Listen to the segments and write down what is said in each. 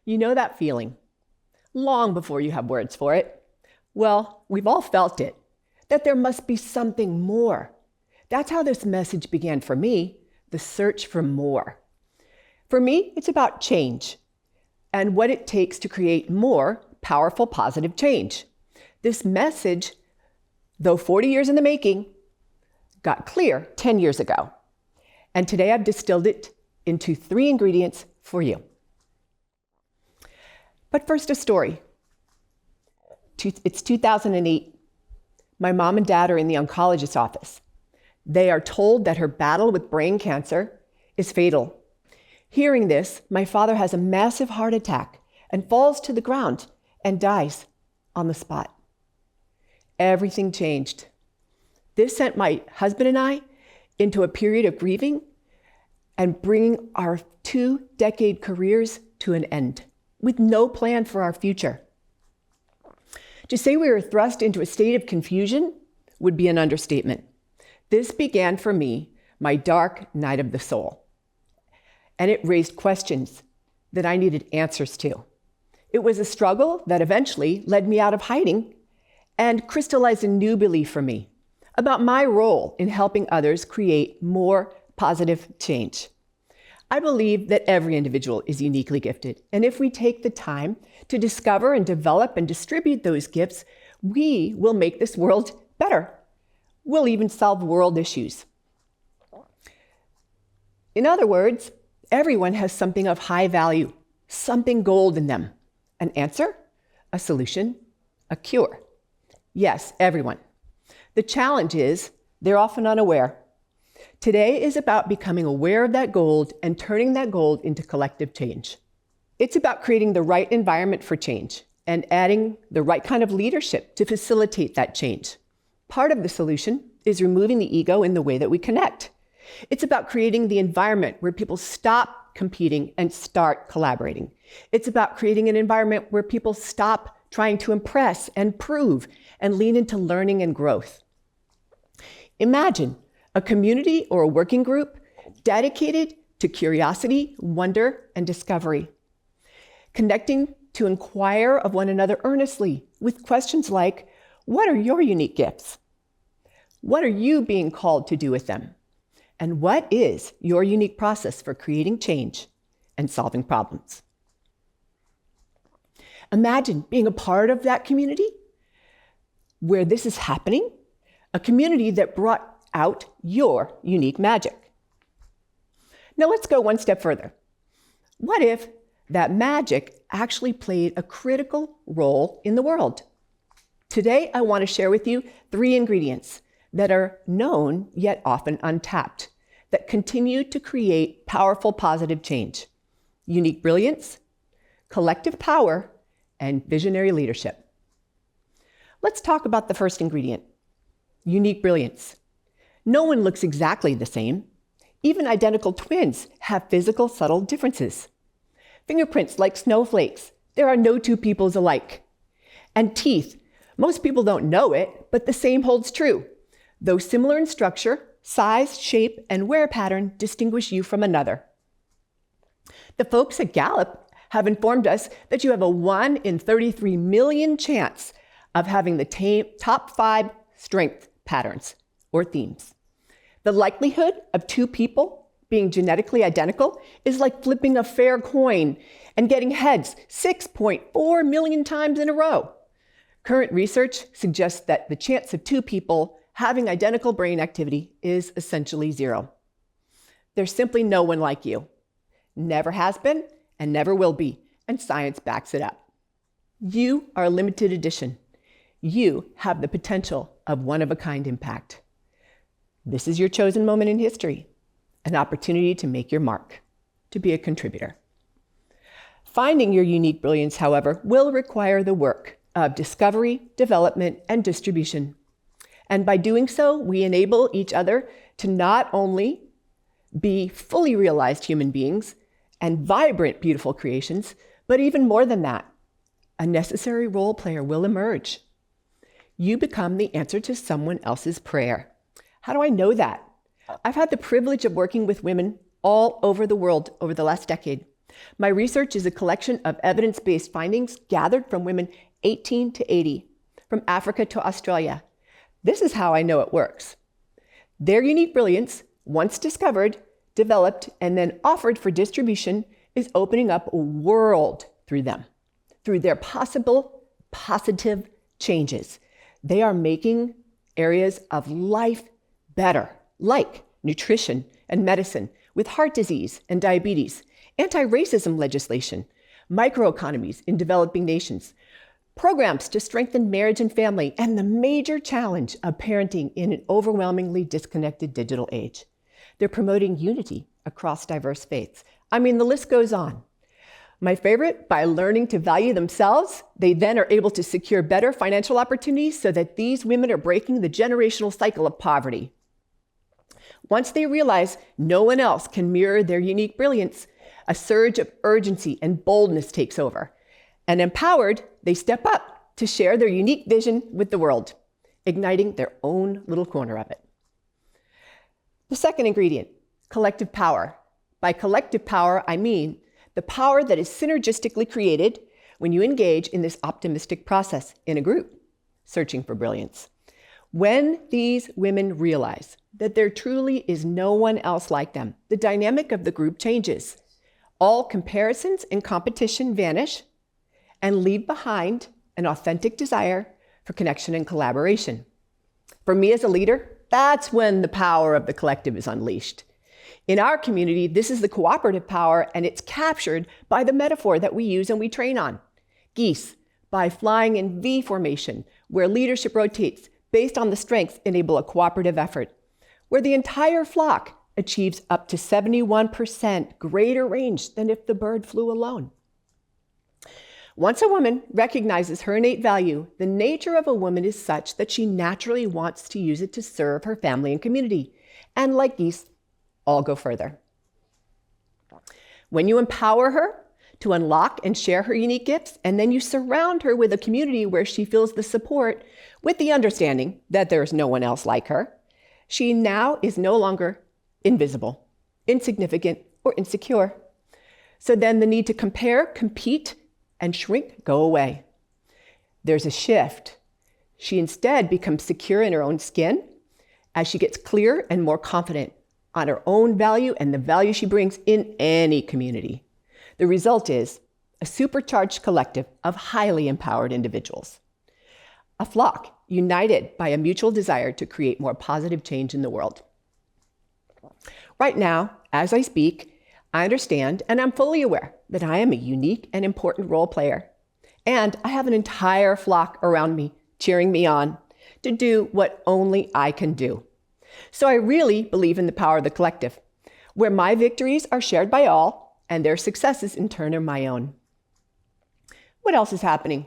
You know that feeling, long before you have words for it. Well, we've all felt it, that there must be something more. That's how this message began for me, the search for more. For me, it's about change and what it takes to create more powerful, positive change. This message, though 40 years in the making, got clear 10 years ago. And today I've distilled it into 3 ingredients for you. But first, a story. It's 2008. My mom and dad are in the oncologist's office. They are told that her battle with brain cancer is fatal. Hearing this, my father has a massive heart attack and falls to the ground and dies on the spot. Everything changed. This sent my husband and I into a period of grieving and bringing our 2-decade careers to an end, with no plan for our future. To say we were thrust into a state of confusion would be an understatement. This began for me my dark night of the soul, and it raised questions that I needed answers to. It was a struggle that eventually led me out of hiding and crystallized a new belief for me about my role in helping others create more positive change. I believe that every individual is uniquely gifted, and if we take the time to discover and develop and distribute those gifts, we will make this world better. We'll even solve world issues. In other words, everyone has something of high value, something gold in them. An answer, a solution, a cure. Yes, everyone. The challenge is they're often unaware. Today is about becoming aware of that gold and turning that gold into collective change. It's about creating the right environment for change and adding the right kind of leadership to facilitate that change. Part of the solution is removing the ego in the way that we connect. It's about creating the environment where people stop competing and start collaborating. It's about creating an environment where people stop trying to impress and prove and lean into learning and growth. Imagine a community or a working group dedicated to curiosity, wonder, and discovery. Connecting to inquire of one another earnestly with questions like, what are your unique gifts? What are you being called to do with them? And what is your unique process for creating change and solving problems? Imagine being a part of that community where this is happening, a community that brought out your unique magic. Now let's go one step further. What if that magic actually played a critical role in the world? Today, I want to share with you 3 ingredients that are known yet often untapped that continue to create powerful positive change: unique brilliance, collective power, and visionary leadership. Let's talk about the first ingredient, unique brilliance. No one looks exactly the same. Even identical twins have physical, subtle differences. Fingerprints like snowflakes. There are no 2 peoples alike. And teeth. Most people don't know it, but the same holds true. Though similar in structure, size, shape, and wear pattern distinguish you from another. The folks at Gallup have informed us that you have a 1 in 33 million chance of having the top 5 strength patterns or themes. The likelihood of 2 people being genetically identical is like flipping a fair coin and getting heads 6.4 million times in a row. Current research suggests that the chance of 2 people having identical brain activity is essentially 0. There's simply no one like you. Never has been and never will be, and science backs it up. You are a limited edition. You have the potential of one-of-a-kind impact. This is your chosen moment in history, an opportunity to make your mark, to be a contributor. Finding your unique brilliance, however, will require the work of discovery, development, and distribution. And by doing so, we enable each other to not only be fully realized human beings and vibrant, beautiful creations, but even more than that, a necessary role player will emerge. You become the answer to someone else's prayer. How do I know that? I've had the privilege of working with women all over the world over the last decade. My research is a collection of evidence-based findings gathered from women 18 to 80, from Africa to Australia. This is how I know it works. Their unique brilliance, once discovered, developed, and then offered for distribution, is opening up a world through them, through their possible positive changes. They are making areas of life better, like nutrition and medicine, with heart disease and diabetes, anti-racism legislation, microeconomies in developing nations, programs to strengthen marriage and family, and the major challenge of parenting in an overwhelmingly disconnected digital age. They're promoting unity across diverse faiths. I mean, the list goes on. My favorite, by learning to value themselves, they then are able to secure better financial opportunities so that these women are breaking the generational cycle of poverty. Once they realize no one else can mirror their unique brilliance, a surge of urgency and boldness takes over. And empowered, they step up to share their unique vision with the world, igniting their own little corner of it. The second ingredient, collective power. By collective power, I mean the power that is synergistically created when you engage in this optimistic process in a group, searching for brilliance. When these women realize that there truly is no one else like them, the dynamic of the group changes. All comparisons and competition vanish and leave behind an authentic desire for connection and collaboration. For me as a leader, that's when the power of the collective is unleashed. In our community, this is the cooperative power, and it's captured by the metaphor that we use and we train on. Geese, by flying in V formation, where leadership rotates based on the strengths enable a cooperative effort, where the entire flock achieves up to 71% greater range than if the bird flew alone. Once a woman recognizes her innate value, the nature of a woman is such that she naturally wants to use it to serve her family and community. And like geese, all go further. When you empower her to unlock and share her unique gifts, and then you surround her with a community where she feels the support with the understanding that there is no one else like her, she now is no longer invisible, insignificant, or insecure. So then the need to compare, compete, and shrink go away. There's a shift. She instead becomes secure in her own skin as she gets clear and more confident on her own value and the value she brings in any community. The result is a supercharged collective of highly empowered individuals. A flock united by a mutual desire to create more positive change in the world. Right now, as I speak, I understand and I'm fully aware that I am a unique and important role player. And I have an entire flock around me cheering me on to do what only I can do. So I really believe in the power of the collective, where my victories are shared by all and their successes in turn are my own. What else is happening?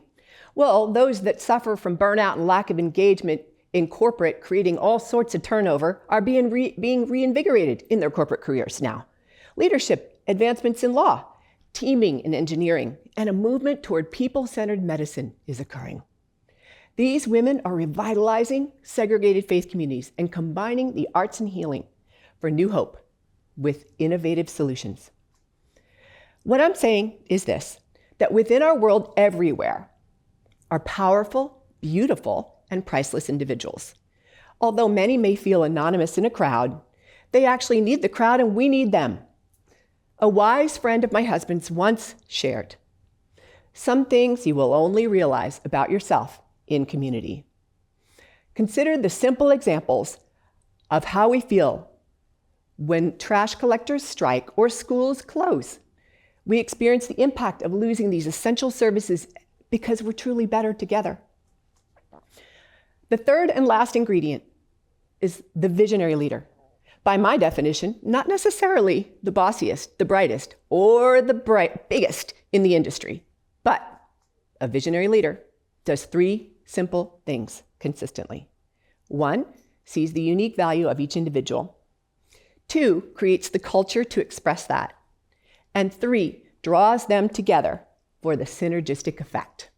Well, those that suffer from burnout and lack of engagement in corporate, creating all sorts of turnover, are being reinvigorated in their corporate careers now. Leadership, advancements in law, teaming in engineering, and a movement toward people-centered medicine is occurring. These women are revitalizing segregated faith communities and combining the arts and healing for new hope with innovative solutions. What I'm saying is this, that within our world everywhere are powerful, beautiful, and priceless individuals. Although many may feel anonymous in a crowd, they actually need the crowd and we need them. A wise friend of my husband's once shared, "Some things you will only realize about yourself in community." Consider the simple examples of how we feel when trash collectors strike or schools close. We experience the impact of losing these essential services because we're truly better together. The third and last ingredient is the visionary leader. By my definition, not necessarily the bossiest, the brightest, or the biggest in the industry, but a visionary leader does three simple things consistently. 1, sees the unique value of each individual. 2, creates the culture to express that. And 3, draws them together for the synergistic effect.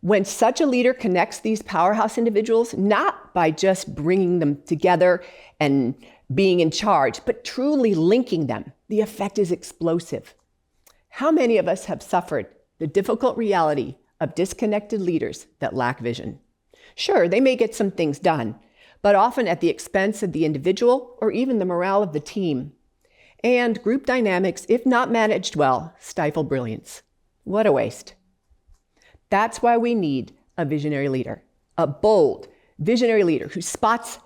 When such a leader connects these powerhouse individuals, not by just bringing them together and being in charge, but truly linking them, the effect is explosive. How many of us have suffered the difficult reality of disconnected leaders that lack vision? Sure, they may get some things done, but often at the expense of the individual or even the morale of the team. And group dynamics, if not managed well, stifle brilliance. What a waste. That's why we need a visionary leader, a bold, visionary leader who spots,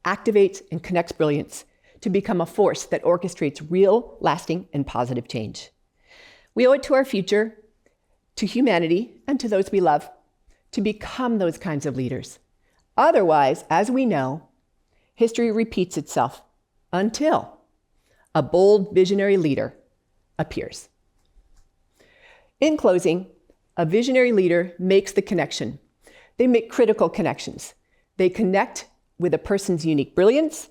activates, and connects brilliance to become a force that orchestrates real, lasting, and positive change. We owe it to our future, to humanity, and to those we love to become those kinds of leaders. Otherwise, as we know, history repeats itself until a bold visionary leader appears. In closing, a visionary leader makes the connection. They make critical connections. They connect with a person's unique brilliance.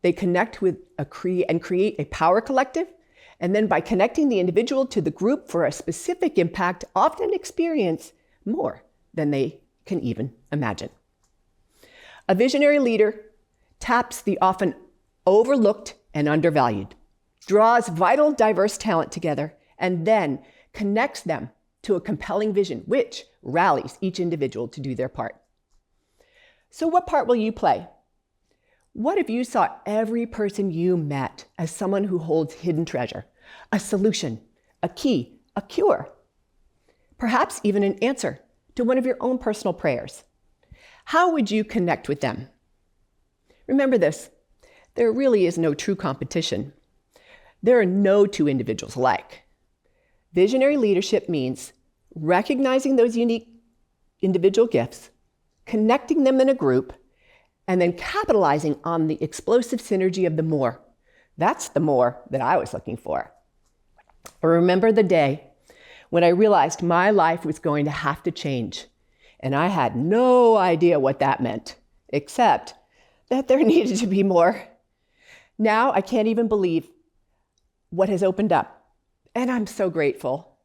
They connect with and create a power collective. And then by connecting the individual to the group for a specific impact, often experience more than they can even imagine. A visionary leader taps the often overlooked and undervalued, draws vital, diverse talent together, and then connects them to a compelling vision, which rallies each individual to do their part. So what part will you play? What if you saw every person you met as someone who holds hidden treasure, a solution, a key, a cure, perhaps even an answer to one of your own personal prayers? How would you connect with them? Remember this, there really is no true competition. There are no two individuals alike. Visionary leadership means recognizing those unique individual gifts, connecting them in a group, and then capitalizing on the explosive synergy of the more. That's the more that I was looking for. I remember the day when I realized my life was going to have to change, and I had no idea what that meant, except that there needed to be more. Now I can't even believe what has opened up, and I'm so grateful.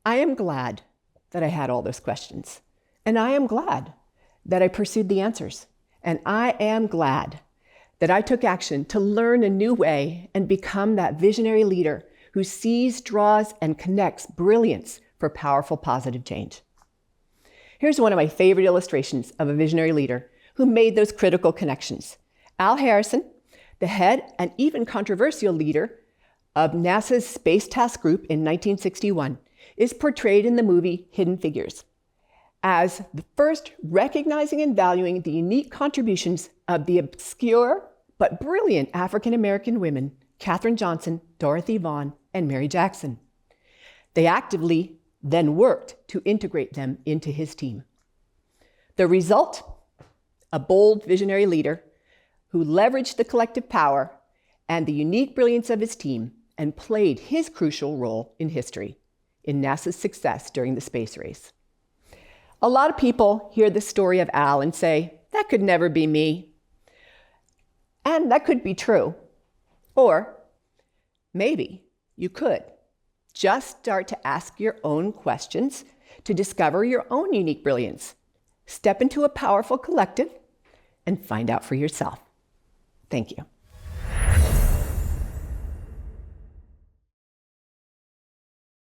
I am glad that I had all those questions, and I am glad that I pursued the answers, and I am glad that I took action to learn a new way and become that visionary leader who sees, draws, and connects brilliance for powerful, positive change. Here's one of my favorite illustrations of a visionary leader who made those critical connections. Al Harrison, the head and even controversial leader of NASA's Space Task Group in 1961, is portrayed in the movie Hidden Figures as the first recognizing and valuing the unique contributions of the obscure but brilliant African-American women, Katherine Johnson, Dorothy Vaughan, and Mary Jackson. They actively then worked to integrate them into his team. The result? A bold visionary leader who leveraged the collective power and the unique brilliance of his team and played his crucial role in history in NASA's success during the space race. A lot of people hear the story of Al and say, that could never be me. And that could be true. Or maybe you could. Just start to ask your own questions to discover your own unique brilliance. Step into a powerful collective and find out for yourself. Thank you.